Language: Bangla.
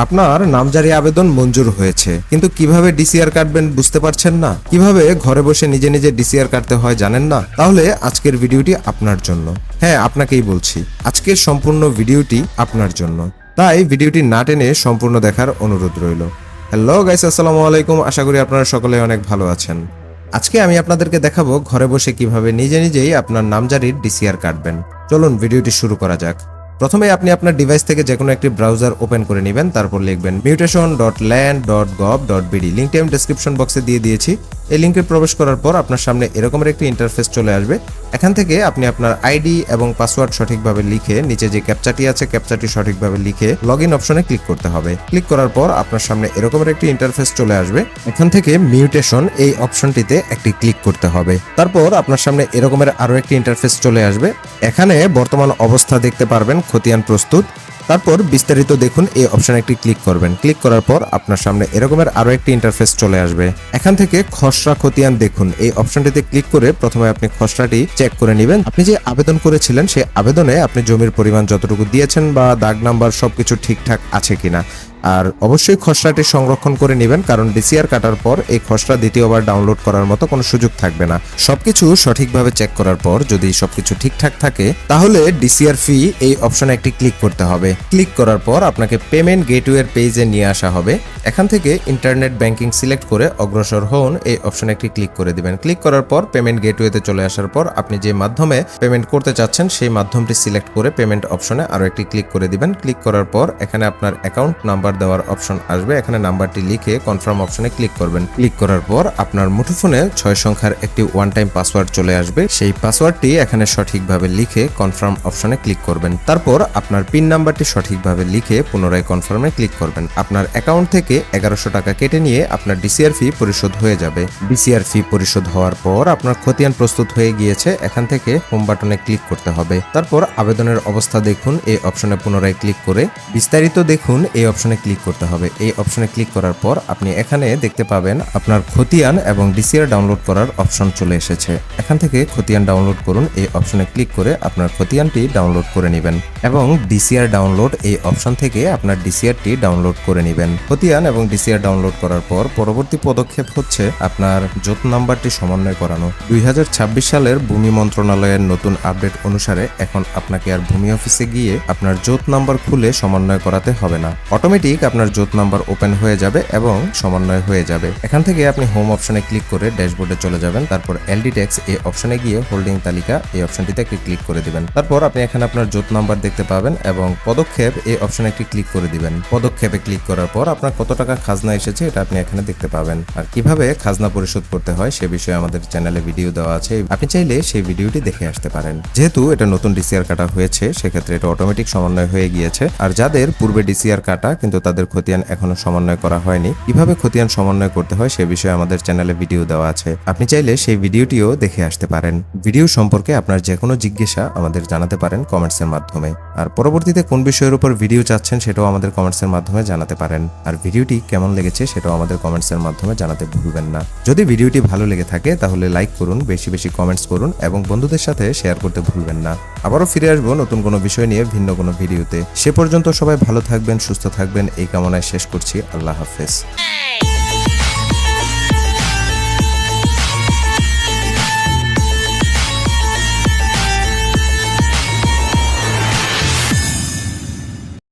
আপনার নামজারি আবেদন মঞ্জুর হয়েছে, কিন্তু কিভাবে ডিসিআর কাটবেন বুঝতে পারছেন না? কিভাবে ঘরে বসে নিজে নিজে ডিসিআর কাটতে হয় জানেন না? তাহলে আজকের ভিডিওটি আপনার জন্য। হ্যাঁ, আপনাকেই বলছি, আজকের সম্পূর্ণ ভিডিওটি আপনার জন্য। তাই ভিডিওটি না টেনে সম্পূর্ণ দেখার অনুরোধ রইল। হ্যালো গাইস, আসসালামু আলাইকুম। আশা করি আপনারা সকলে অনেক ভালো আছেন। আজকে আমি আপনাদেরকে দেখাবো ঘরে বসে কিভাবে নিজে নিজেই আপনার নামজারির ডিসিআর কাটবেন। চলুন ভিডিওটি শুরু করা যাক। প্রথমে আপনি আপনার ডিভাইস থেকে যে কোনো একটি ব্রাউজার ওপেন করে নেবেন, তারপর লিখবেন mutation.land.gov.bd। লিঙ্কটি আমি ডেসক্রিপশন বক্সে দিয়ে দিয়েছি। এই লিঙ্কে প্রবেশ করার পর আপনার সামনে এরকমের একটি ইন্টারফেস চলে আসবে। এখান থেকে আপনি আপনার আইডি এবং পাসওয়ার্ড সঠিকভাবে লিখে নিচে যে ক্যাপচাটি আছে ক্যাপচাটি সঠিকভাবে লিখে লগইন অপশনে ক্লিক করতে হবে। ক্লিক করার পর আপনার সামনে এরকমের একটি ইন্টারফেস চলে আসবে। এখান থেকে মিউটেশন এই অপশনটিতে একটি ক্লিক করতে হবে। তারপর আপনার সামনে এরকমের আরো একটি ইন্টারফেস চলে আসবে। এখানে বর্তমান অবস্থা দেখতে পারবেন, খতিয়ান প্রস্তুত। তারপর বিস্তারিত দেখুন এই অপশনে একটি ক্লিক করবেন। ক্লিক করার পর আপনার সামনে এরকমের আরো একটি ইন্টারফেস চলে আসবে। এখান থেকে খসড়া খতিয়ান দেখুন এই অপশনটিতে ক্লিক করে প্রথমে আপনি খসড়াটি চেক করে নেবেন। আপনি যে আবেদন করেছিলেন সেই আবেদনে আপনি জমির পরিমাণ যতটুকু দিয়েছেন বা দাগ নাম্বার সবকিছু ঠিকঠাক আছে কিনা। আর অবশ্যই খসড়াটি সংরক্ষণ করে নেবেন, কারণ ডিসিআর কাটার পর এই খসড়া দ্বিতীয়বার ডাউনলোড করার মতো কোনো সুযোগ থাকবে না। সবকিছু সঠিকভাবে চেক করার পর যদি সবকিছু ঠিকঠাক থাকে তাহলে ডিসিআর ফি এই অপশনে একটি ক্লিক করতে হবে। ক্লিক করার পর আপনাকে পেমেন্ট গেটওয়ের পেজে নিয়ে আসা হবে। এখান থেকে ইন্টারনেট ব্যাংকিং সিলেক্ট করে অগ্রসর হন এই অপশনে একটি ক্লিক করে দিবেন। ক্লিক করার পর পেমেন্ট গেটওয়েতে চলে আসার পর আপনি যে মাধ্যমে পেমেন্ট করতে চাচ্ছেন সেই মাধ্যমটি সিলেক্ট করে পেমেন্ট অপশনে আরো একটি ক্লিক করে দিবেন। ক্লিক করার পর এখানে আপনার অ্যাকাউন্ট নাম্বার দেওয়ার অপশন আসবে। এখানে নাম্বারটি লিখে কনফার্ম অপশনে ক্লিক করবেন। ক্লিক করার পর আপনার মুঠোফোনে 6 সংখ্যার একটি ওয়ান টাইম পাসওয়ার্ড চলে আসবে। সেই পাসওয়ার্ডটি এখানে সঠিকভাবে লিখে কনফার্ম অপশনে ক্লিক করবেন। তারপর আপনার পিন নাম্বারটি সঠিকভাবে লিখে পুনরায় কনফার্মে ক্লিক করবেন। আপনার অ্যাকাউন্ট থেকে 1100 টাকা কেটে নিয়ে আপনার ডিসিআর ফি পরিশোধ হয়ে যাবে। ডিসিআর ফি পরিশোধ হওয়ার পর আপনার খতিয়ান প্রস্তুত হয়ে গিয়েছে। এখান থেকে হোম বাটনে ক্লিক করতে হবে। তারপর আবেদনের অবস্থা দেখুন এই অপশনে পুনরায় ক্লিক করে বিস্তারিত দেখুন এই অপশনে ক্লিক করতে হবে। এই অপশনে ক্লিক করার পর আপনি এখানে দেখতে পাবেন আপনার খতিয়ান এবং ডিসিআর ডাউনলোড করার অপশন চলে এসেছে। এখান থেকে খতিয়ান ডাউনলোড করুন এই অপশনে ক্লিক করে আপনার খতিয়ানটি ডাউনলোড করে নেবেন এবং ডিসিআর ডাউনলোড এই অপশন থেকে আপনার ডিসিআরটি ডাউনলোড করে নেবেন। খতিয়ান এবং ডিসিআর ডাউনলোড করার পর পরবর্তী পদক্ষেপ হচ্ছে আপনার জোত নাম্বারটি সমন্বয় করানো। 2026 সালের ভূমি মন্ত্রণালয়ের নতুন আপডেট অনুসারে এখন আপনাকে আর ভূমি অফিসে গিয়ে আপনার জোত নাম্বার খুলে সমন্বয় করাতে হবে না। অটোমেটিক আপনার জোত নাম্বার ওপেন হয়ে যাবে এবং সমন্বয় হয়ে যাবে। এখান থেকে আপনি হোম অপশনে ক্লিক করে ড্যাশবোর্ডে চলে যাবেন। তারপর এলডি ট্যাক্স এই অপশনে গিয়ে হোল্ডিং তালিকা এই অপশনটিতে একটি ক্লিক করে দিবেন। তারপর আপনি এখানে আপনার জোত নাম্বার দেখতে পাবেন এবং পদক্ষেপ এই অপশনে একটি ক্লিক করে দিবেন। পদক্ষেপে ক্লিক করার পর আপনার কত টাকা খাজনা এসেছে এটা আপনি এখানে দেখতে পাবেন। আর কিভাবে খাজনা পরিশোধ করতে হয় সে বিষয়ে আমাদের চ্যানেলে ভিডিও দেওয়া আছে, আপনি চাইলে সেই ভিডিওটি দেখে আসতে পারেন। যেহেতু এটা নতুন ডিসিআর কাটা হয়েছে সেক্ষেত্রে এটা অটোমেটিক সমন্বয় হয়ে গিয়েছে। আর যাদের পূর্বে ডিসিআর কাটা কিন্তু তাদের খতিয়ান এখনো সমন্বয় করা হয়নি, কিভাবে খতিয়ান সমন্বয় করতে হয় সে বিষয়ে আমাদের চ্যানেলে ভিডিও দেওয়া আছে, আপনি চাইলে সেই ভিডিওটিও দেখে আসতে পারেন। ভিডিও সম্পর্কে আপনার যে কোনো জিজ্ঞাসা আমাদের জানাতে পারেন কমেন্টসের মাধ্যমে। আর পরবর্তীতে কোন বিষয়ের উপর ভিডিও চাচ্ছেন সেটাও আমাদের কমেন্টসের মাধ্যমে জানাতে পারেন। আর ভিডিওটি কেমন লেগেছে সেটাও আমাদের কমেন্টসের মাধ্যমে জানাতে ভুলবেন না। যদি ভিডিওটি ভালো লেগে থাকে তাহলে লাইক করুন, বেশি বেশি কমেন্টস করুন এবং বন্ধুদের সাথে শেয়ার করতে ভুলবেন না। আবারও ফিরে আসবো নতুন কোনো বিষয় নিয়ে ভিন্ন কোনো ভিডিওতে। সে পর্যন্ত সবাই ভালো থাকবেন, সুস্থ থাকবেন এই কামনায় শেষ করছি। আল্লাহ হাফেজ।